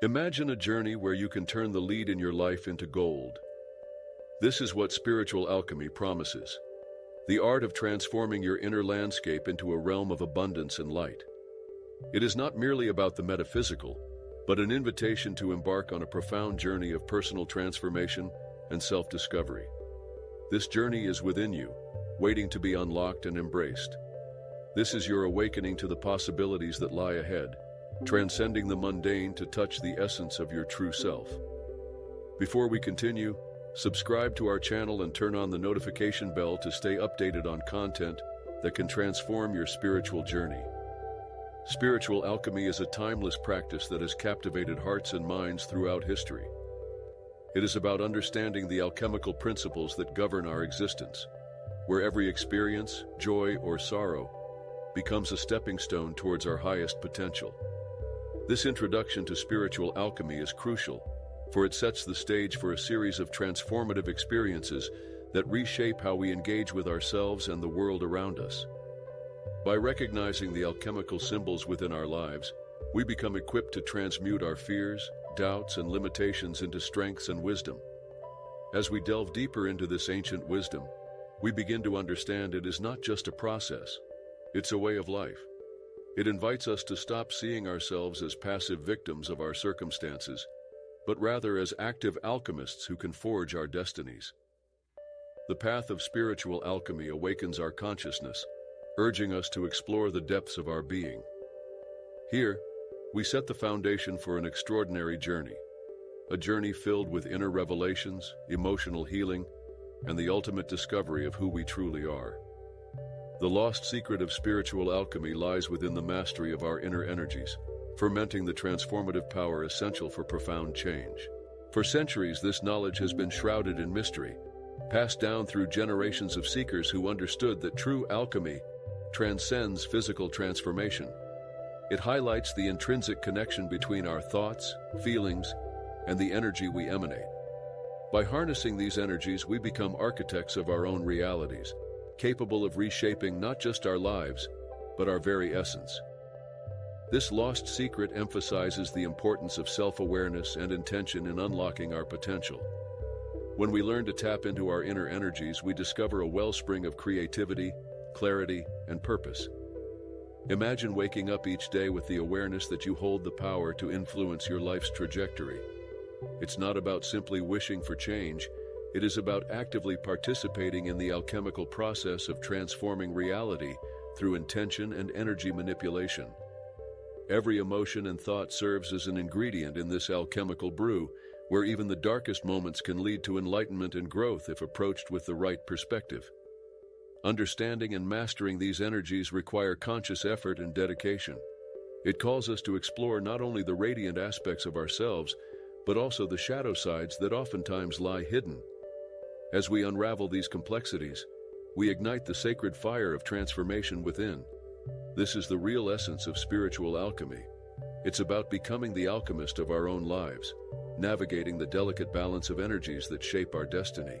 Imagine a journey where you can turn the lead in your life into gold. This is what spiritual alchemy promises. The art of transforming your inner landscape into a realm of abundance and light. It is not merely about the metaphysical, but an invitation to embark on a profound journey of personal transformation and self-discovery. This journey is within you, waiting to be unlocked and embraced. This is your awakening to the possibilities that lie ahead, transcending the mundane to touch the essence of your true self. Before we continue, subscribe to our channel and turn on the notification bell to stay updated on content that can transform your spiritual journey. Spiritual alchemy is a timeless practice that has captivated hearts and minds throughout history. It is about understanding the alchemical principles that govern our existence, where every experience, joy, or sorrow becomes a stepping stone towards our highest potential. This introduction to spiritual alchemy is crucial, for it sets the stage for a series of transformative experiences that reshape how we engage with ourselves and the world around us. By recognizing the alchemical symbols within our lives, we become equipped to transmute our fears, doubts, and limitations into strengths and wisdom. As we delve deeper into this ancient wisdom, we begin to understand it is not just a process, it's a way of life. It invites us to stop seeing ourselves as passive victims of our circumstances, but rather as active alchemists who can forge our destinies. The path of spiritual alchemy awakens our consciousness, urging us to explore the depths of our being. Here, we set the foundation for an extraordinary journey, a journey filled with inner revelations, emotional healing, and the ultimate discovery of who we truly are. The lost secret of spiritual alchemy lies within the mastery of our inner energies, fermenting the transformative power essential for profound change. For centuries, this knowledge has been shrouded in mystery, passed down through generations of seekers who understood that true alchemy transcends physical transformation. It highlights the intrinsic connection between our thoughts, feelings, and the energy we emanate. By harnessing these energies, we become architects of our own realities, capable of reshaping not just our lives, but our very essence. This lost secret emphasizes the importance of self-awareness and intention in unlocking our potential. When we learn to tap into our inner energies, we discover a wellspring of creativity, clarity, and purpose. Imagine waking up each day with the awareness that you hold the power to influence your life's trajectory. It's not about simply wishing for change, it is about actively participating in the alchemical process of transforming reality through intention and energy manipulation. Every emotion and thought serves as an ingredient in this alchemical brew, where even the darkest moments can lead to enlightenment and growth if approached with the right perspective. Understanding and mastering these energies require conscious effort and dedication. It calls us to explore not only the radiant aspects of ourselves, but also the shadow sides that oftentimes lie hidden. As we unravel these complexities, we ignite the sacred fire of transformation within. This is the real essence of spiritual alchemy. It's about becoming the alchemist of our own lives, navigating the delicate balance of energies that shape our destiny.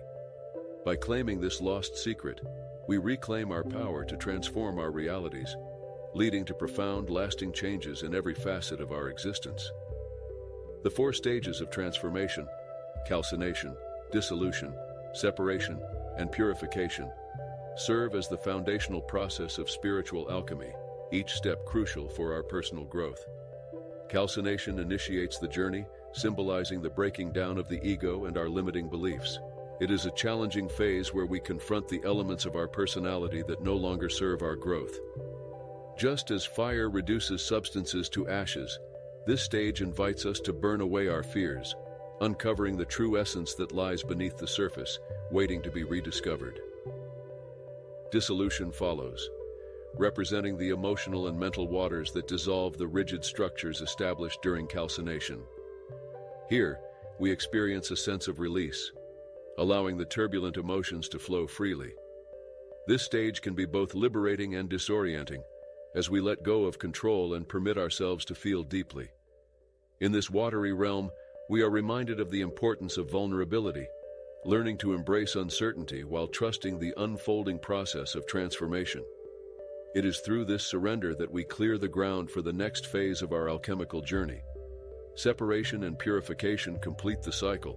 By claiming this lost secret, we reclaim our power to transform our realities, leading to profound, lasting changes in every facet of our existence. The 4 stages of transformation, calcination, dissolution, separation, and purification, serve as the foundational process of spiritual alchemy, each step crucial for our personal growth. Calcination initiates the journey, symbolizing the breaking down of the ego and our limiting beliefs. It is a challenging phase where we confront the elements of our personality that no longer serve our growth. Just as fire reduces substances to ashes, this stage invites us to burn away our fears, uncovering the true essence that lies beneath the surface, waiting to be rediscovered. Dissolution follows, representing the emotional and mental waters that dissolve the rigid structures established during calcination. Here, we experience a sense of release, allowing the turbulent emotions to flow freely. This stage can be both liberating and disorienting, as we let go of control and permit ourselves to feel deeply. In this watery realm, we are reminded of the importance of vulnerability, learning to embrace uncertainty while trusting the unfolding process of transformation. It is through this surrender that we clear the ground for the next phase of our alchemical journey, Separation and purification complete the cycle,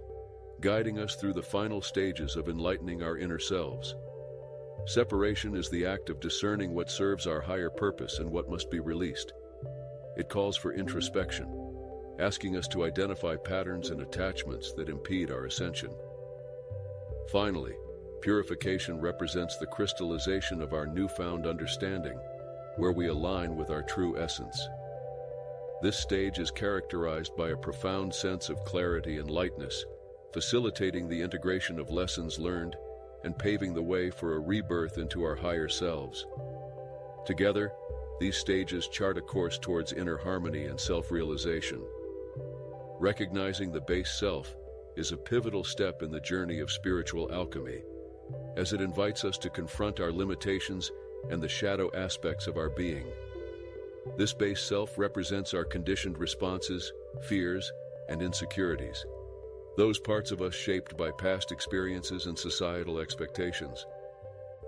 guiding us through the final stages of enlightening our inner selves. Separation is the act of discerning what serves our higher purpose and what must be released. It calls for introspection, asking us to identify patterns and attachments that impede our ascension. Finally, purification represents the crystallization of our newfound understanding, where we align with our true essence. This stage is characterized by a profound sense of clarity and lightness, facilitating the integration of lessons learned and paving the way for a rebirth into our higher selves. Together, these stages chart a course towards inner harmony and self-realization. Recognizing the base self is a pivotal step in the journey of spiritual alchemy, as it invites us to confront our limitations and the shadow aspects of our being. This base self represents our conditioned responses, fears, and insecurities, those parts of us shaped by past experiences and societal expectations.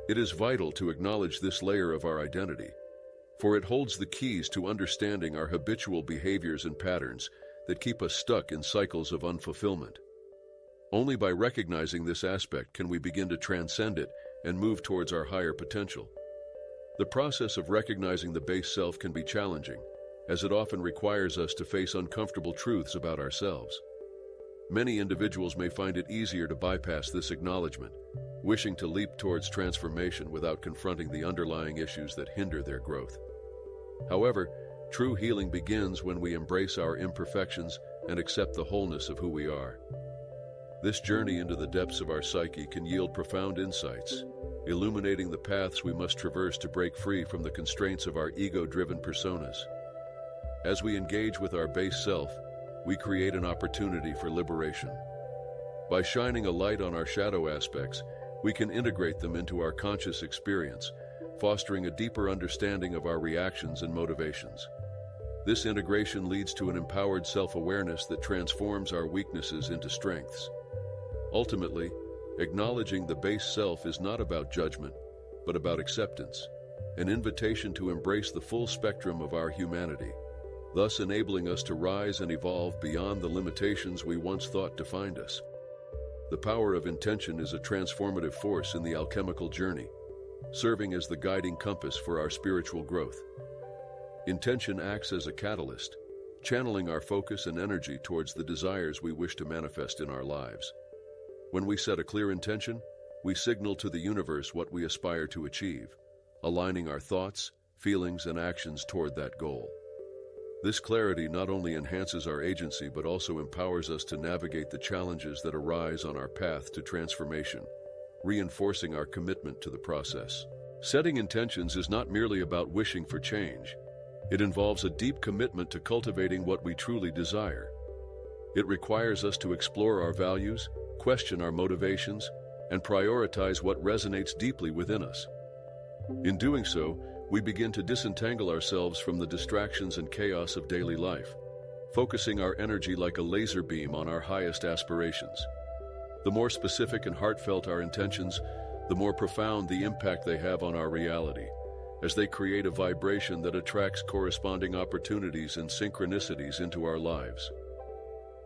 It is vital to acknowledge this layer of our identity, for it holds the keys to understanding our habitual behaviors and patterns that keep us stuck in cycles of unfulfillment. Only by recognizing this aspect can we begin to transcend it and move towards our higher potential. The process of recognizing the base self can be challenging, as it often requires us to face uncomfortable truths about ourselves. Many individuals may find it easier to bypass this acknowledgement, wishing to leap towards transformation without confronting the underlying issues that hinder their growth. However, true healing begins when we embrace our imperfections and accept the wholeness of who we are. This journey into the depths of our psyche can yield profound insights, illuminating the paths we must traverse to break free from the constraints of our ego-driven personas. As we engage with our base self, we create an opportunity for liberation. By shining a light on our shadow aspects, we can integrate them into our conscious experience, fostering a deeper understanding of our reactions and motivations. This integration leads to an empowered self-awareness that transforms our weaknesses into strengths. Ultimately, acknowledging the base self is not about judgment, but about acceptance, an invitation to embrace the full spectrum of our humanity, thus enabling us to rise and evolve beyond the limitations we once thought defined us. The power of intention is a transformative force in the alchemical journey, serving as the guiding compass for our spiritual growth. Intention acts as a catalyst, channeling our focus and energy towards the desires we wish to manifest in our lives. When we set a clear intention, we signal to the universe what we aspire to achieve, aligning our thoughts, feelings, and actions toward that goal. This clarity not only enhances our agency but also empowers us to navigate the challenges that arise on our path to transformation, reinforcing our commitment to the process. Setting intentions is not merely about wishing for change. It involves a deep commitment to cultivating what we truly desire. It requires us to explore our values, question our motivations, and prioritize what resonates deeply within us. In doing so, we begin to disentangle ourselves from the distractions and chaos of daily life, focusing our energy like a laser beam on our highest aspirations. The more specific and heartfelt our intentions, the more profound the impact they have on our reality, as they create a vibration that attracts corresponding opportunities and synchronicities into our lives.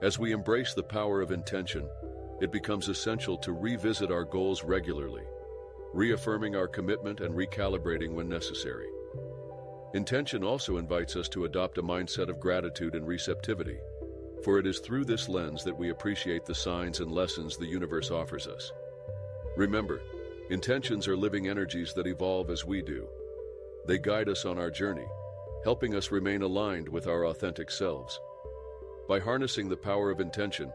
As we embrace the power of intention, it becomes essential to revisit our goals regularly, reaffirming our commitment and recalibrating when necessary. Intention also invites us to adopt a mindset of gratitude and receptivity, for it is through this lens that we appreciate the signs and lessons the universe offers us. Remember, intentions are living energies that evolve as we do. They guide us on our journey, helping us remain aligned with our authentic selves. By harnessing the power of intention,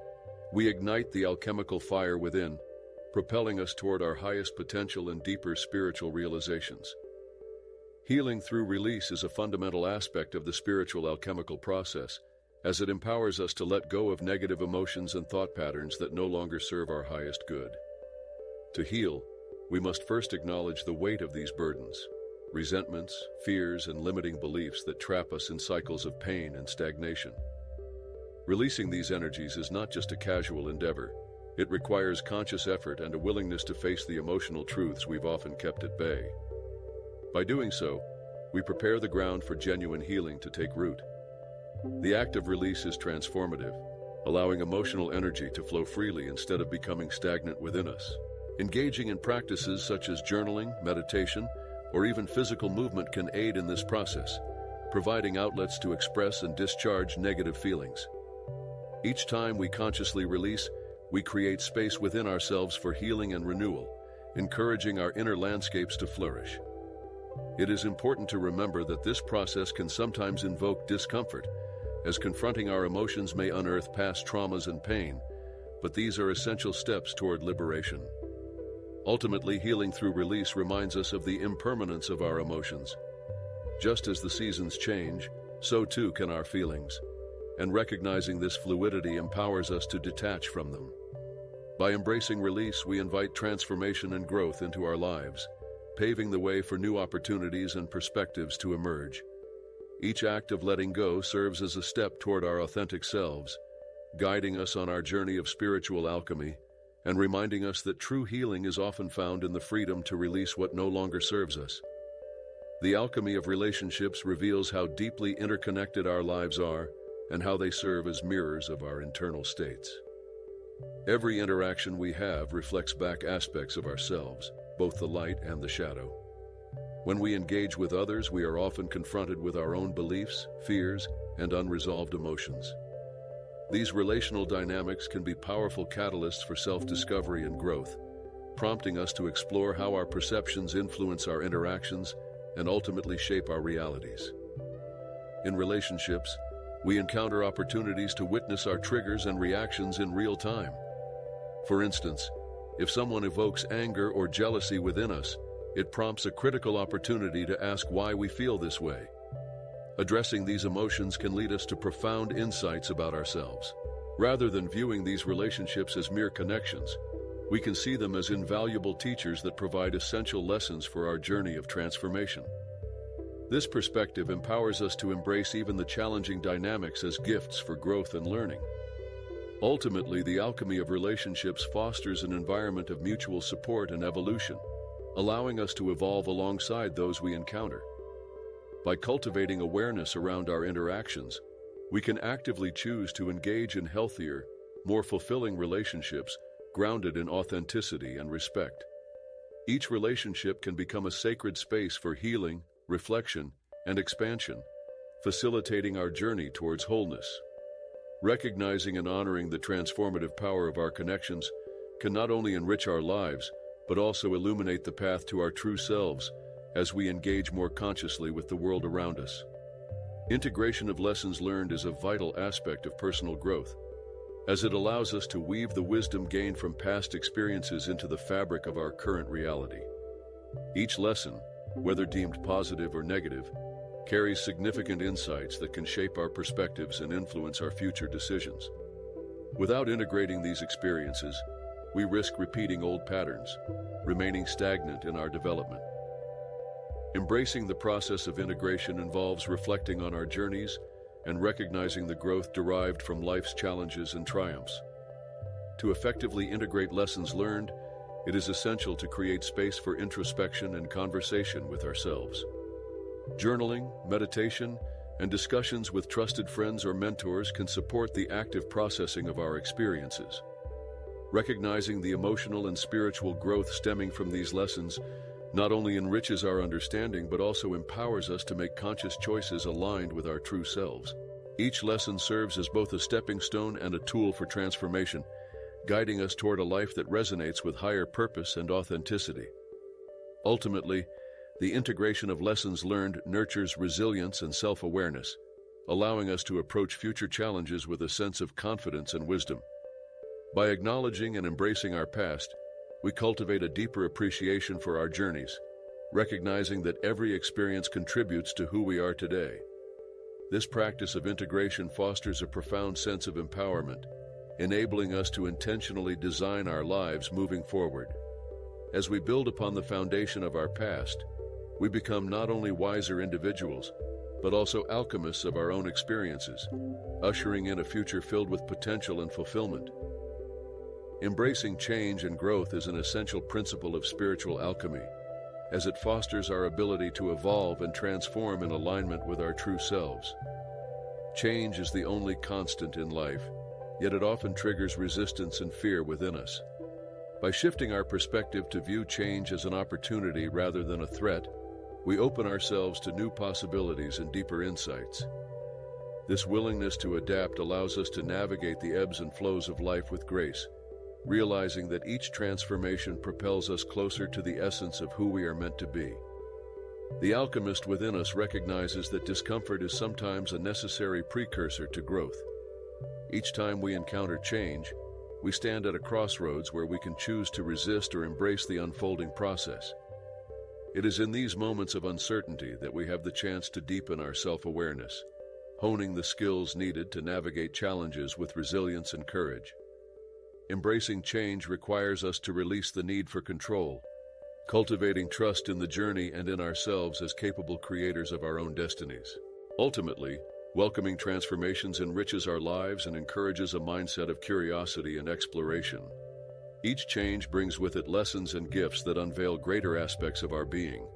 we ignite the alchemical fire within, propelling us toward our highest potential and deeper spiritual realizations. Healing through release is a fundamental aspect of the spiritual alchemical process, as it empowers us to let go of negative emotions and thought patterns that no longer serve our highest good. To heal, we must first acknowledge the weight of these burdens, resentments, fears, and limiting beliefs that trap us in cycles of pain and stagnation. Releasing these energies is not just a casual endeavor. It requires conscious effort and a willingness to face the emotional truths we've often kept at bay. By doing so, we prepare the ground for genuine healing to take root. The act of release is transformative, allowing emotional energy to flow freely instead of becoming stagnant within us. Engaging in practices such as journaling, meditation, or even physical movement can aid in this process, providing outlets to express and discharge negative feelings. Each time we consciously release, we create space within ourselves for healing and renewal, encouraging our inner landscapes to flourish. It is important to remember that this process can sometimes invoke discomfort, as confronting our emotions may unearth past traumas and pain, but these are essential steps toward liberation. Ultimately, healing through release reminds us of the impermanence of our emotions. Just as the seasons change, so too can our feelings, and recognizing this fluidity empowers us to detach from them. By embracing release, we invite transformation and growth into our lives, paving the way for new opportunities and perspectives to emerge. Each act of letting go serves as a step toward our authentic selves, guiding us on our journey of spiritual alchemy and reminding us that true healing is often found in the freedom to release what no longer serves us. The alchemy of relationships reveals how deeply interconnected our lives are and how they serve as mirrors of our internal states. Every interaction we have reflects back aspects of ourselves, both the light and the shadow. When we engage with others, we are often confronted with our own beliefs, fears, and unresolved emotions. These relational dynamics can be powerful catalysts for self-discovery and growth, prompting us to explore how our perceptions influence our interactions and ultimately shape our realities. In relationships, we encounter opportunities to witness our triggers and reactions in real time. For instance, if someone evokes anger or jealousy within us, it prompts a critical opportunity to ask why we feel this way. Addressing these emotions can lead us to profound insights about ourselves. Rather than viewing these relationships as mere connections, we can see them as invaluable teachers that provide essential lessons for our journey of transformation. This perspective empowers us to embrace even the challenging dynamics as gifts for growth and learning. Ultimately, the alchemy of relationships fosters an environment of mutual support and evolution, allowing us to evolve alongside those we encounter. By cultivating awareness around our interactions, we can actively choose to engage in healthier, more fulfilling relationships grounded in authenticity and respect. Each relationship can become a sacred space for healing, reflection, and expansion, facilitating our journey towards wholeness. Recognizing and honoring the transformative power of our connections can not only enrich our lives, but also illuminate the path to our true selves as we engage more consciously with the world around us. Integration of lessons learned is a vital aspect of personal growth, as it allows us to weave the wisdom gained from past experiences into the fabric of our current reality. Each lesson, whether deemed positive or negative, carries significant insights that can shape our perspectives and influence our future decisions. Without integrating these experiences, we risk repeating old patterns, remaining stagnant in our development. Embracing the process of integration involves reflecting on our journeys and recognizing the growth derived from life's challenges and triumphs. To effectively integrate lessons learned, it is essential to create space for introspection and conversation with ourselves. Journaling, meditation, and discussions with trusted friends or mentors can support the active processing of our experiences. Recognizing the emotional and spiritual growth stemming from these lessons not only enriches our understanding but also empowers us to make conscious choices aligned with our true selves. Each lesson serves as both a stepping stone and a tool for transformation, guiding us toward a life that resonates with higher purpose and authenticity. Ultimately, the integration of lessons learned nurtures resilience and self-awareness, allowing us to approach future challenges with a sense of confidence and wisdom. By acknowledging and embracing our past, we cultivate a deeper appreciation for our journeys, recognizing that every experience contributes to who we are today. This practice of integration fosters a profound sense of empowerment, enabling us to intentionally design our lives moving forward. As we build upon the foundation of our past, we become not only wiser individuals, but also alchemists of our own experiences, ushering in a future filled with potential and fulfillment. Embracing change and growth is an essential principle of spiritual alchemy, as it fosters our ability to evolve and transform in alignment with our true selves. Change is the only constant in life, yet it often triggers resistance and fear within us. By shifting our perspective to view change as an opportunity rather than a threat, we open ourselves to new possibilities and deeper insights. This willingness to adapt allows us to navigate the ebbs and flows of life with grace, realizing that each transformation propels us closer to the essence of who we are meant to be. The alchemist within us recognizes that discomfort is sometimes a necessary precursor to growth. Each time we encounter change, we stand at a crossroads where we can choose to resist or embrace the unfolding process. It is in these moments of uncertainty that we have the chance to deepen our self-awareness, honing the skills needed to navigate challenges with resilience and courage. Embracing change requires us to release the need for control, cultivating trust in the journey and in ourselves as capable creators of our own destinies. Ultimately, welcoming transformations enriches our lives and encourages a mindset of curiosity and exploration. Each change brings with it lessons and gifts that unveil greater aspects of our being,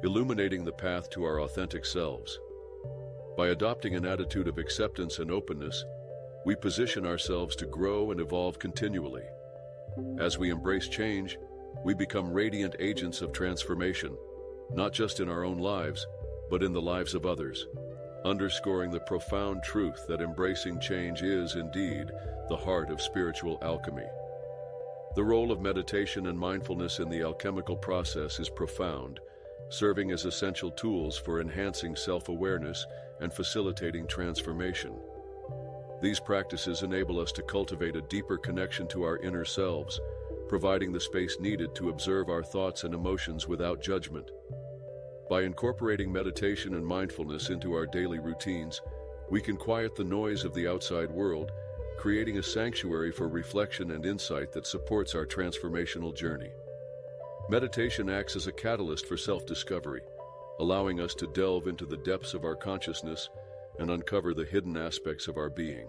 illuminating the path to our authentic selves. By adopting an attitude of acceptance and openness, we position ourselves to grow and evolve continually. As we embrace change, we become radiant agents of transformation, not just in our own lives, but in the lives of others, underscoring the profound truth that embracing change is, indeed, the heart of spiritual alchemy. The role of meditation and mindfulness in the alchemical process is profound, serving as essential tools for enhancing self-awareness and facilitating transformation. These practices enable us to cultivate a deeper connection to our inner selves, providing the space needed to observe our thoughts and emotions without judgment. By incorporating meditation and mindfulness into our daily routines, we can quiet the noise of the outside world, creating a sanctuary for reflection and insight that supports our transformational journey. Meditation acts as a catalyst for self-discovery, allowing us to delve into the depths of our consciousness and uncover the hidden aspects of our being.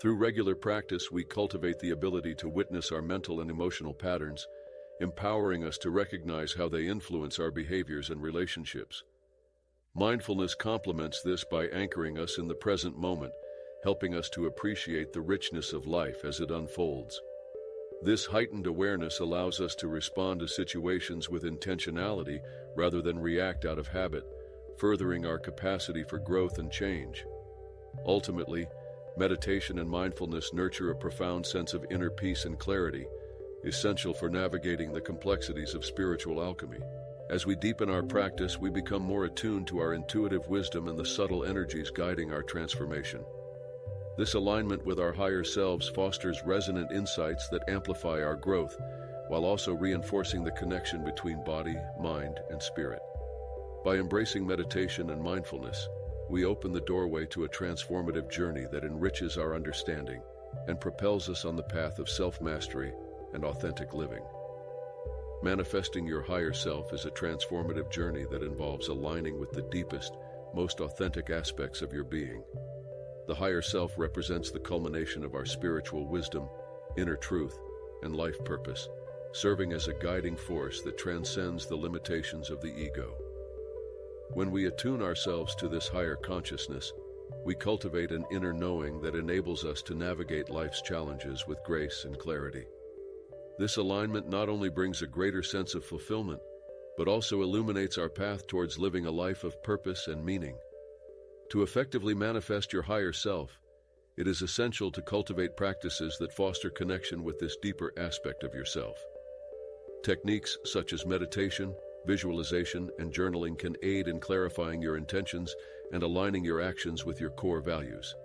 Through regular practice, we cultivate the ability to witness our mental and emotional patterns, empowering us to recognize how they influence our behaviors and relationships. Mindfulness complements this by anchoring us in the present moment, helping us to appreciate the richness of life as it unfolds. This heightened awareness allows us to respond to situations with intentionality rather than react out of habit, furthering our capacity for growth and change. Ultimately, meditation and mindfulness nurture a profound sense of inner peace and clarity, essential for navigating the complexities of spiritual alchemy. As we deepen our practice, we become more attuned to our intuitive wisdom and the subtle energies guiding our transformation. This alignment with our higher selves fosters resonant insights that amplify our growth, while also reinforcing the connection between body, mind, and spirit. By embracing meditation and mindfulness, we open the doorway to a transformative journey that enriches our understanding and propels us on the path of self-mastery and authentic living. Manifesting your higher self is a transformative journey that involves aligning with the deepest, most authentic aspects of your being. The higher self represents the culmination of our spiritual wisdom, inner truth, and life purpose, serving as a guiding force that transcends the limitations of the ego. When we attune ourselves to this higher consciousness, we cultivate an inner knowing that enables us to navigate life's challenges with grace and clarity. This alignment not only brings a greater sense of fulfillment, but also illuminates our path towards living a life of purpose and meaning. To effectively manifest your higher self, it is essential to cultivate practices that foster connection with this deeper aspect of yourself. Techniques such as meditation, visualization, and journaling can aid in clarifying your intentions and aligning your actions with your core values.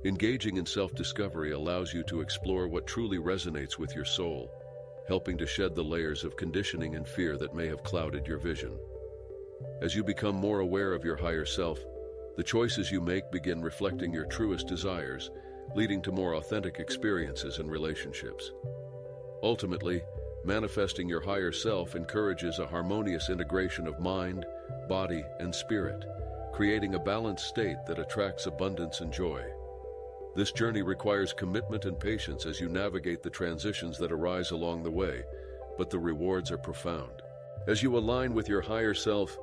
Engaging in self-discovery allows you to explore what truly resonates with your soul, helping to shed the layers of conditioning and fear that may have clouded your vision. As you become more aware of your higher self, the choices you make begin reflecting your truest desires, leading to more authentic experiences and relationships. Ultimately, manifesting your higher self encourages a harmonious integration of mind, body, and spirit, creating a balanced state that attracts abundance and joy. This journey requires commitment and patience as you navigate the transitions that arise along the way, but the rewards are profound. As you align with your higher self,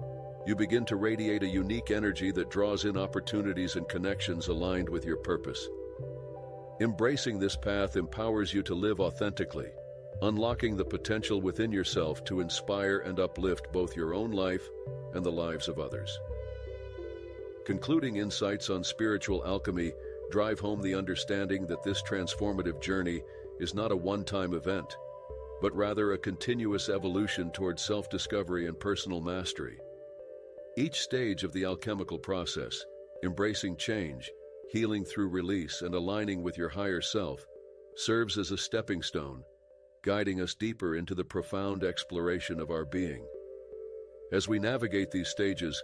You begin to radiate a unique energy that draws in opportunities and connections aligned with your purpose. Embracing this path empowers you to live authentically, unlocking the potential within yourself to inspire and uplift both your own life and the lives of others. Concluding insights on spiritual alchemy drive home the understanding that this transformative journey is not a one-time event, but rather a continuous evolution towards self-discovery and personal mastery. Each stage of the alchemical process, embracing change, healing through release, and aligning with your higher self, serves as a stepping stone, guiding us deeper into the profound exploration of our being. As we navigate these stages,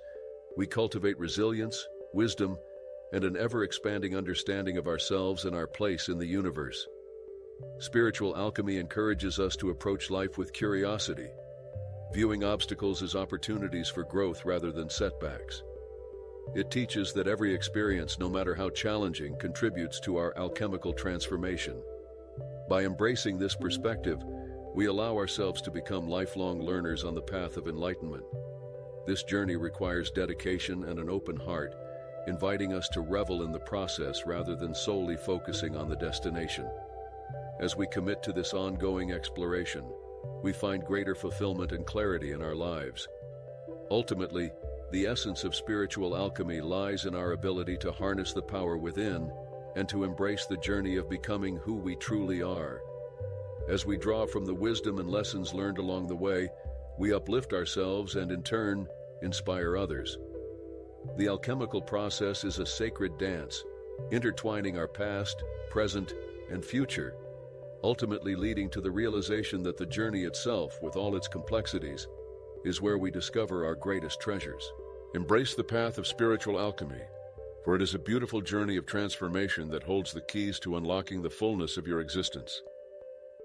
we cultivate resilience, wisdom, and an ever-expanding understanding of ourselves and our place in the universe. Spiritual alchemy encourages us to approach life with curiosity, viewing obstacles as opportunities for growth rather than setbacks. It teaches that every experience, no matter how challenging, contributes to our alchemical transformation. By embracing this perspective, we allow ourselves to become lifelong learners on the path of enlightenment. This journey requires dedication and an open heart, inviting us to revel in the process rather than solely focusing on the destination. As we commit to this ongoing exploration, we find greater fulfillment and clarity in our lives. Ultimately, the essence of spiritual alchemy lies in our ability to harness the power within and to embrace the journey of becoming who we truly are. As we draw from the wisdom and lessons learned along the way, we uplift ourselves and, in turn, inspire others. The alchemical process is a sacred dance, intertwining our past, present, and future, ultimately leading to the realization that the journey itself, with all its complexities, is where we discover our greatest treasures. Embrace the path of spiritual alchemy, for it is a beautiful journey of transformation that holds the keys to unlocking the fullness of your existence.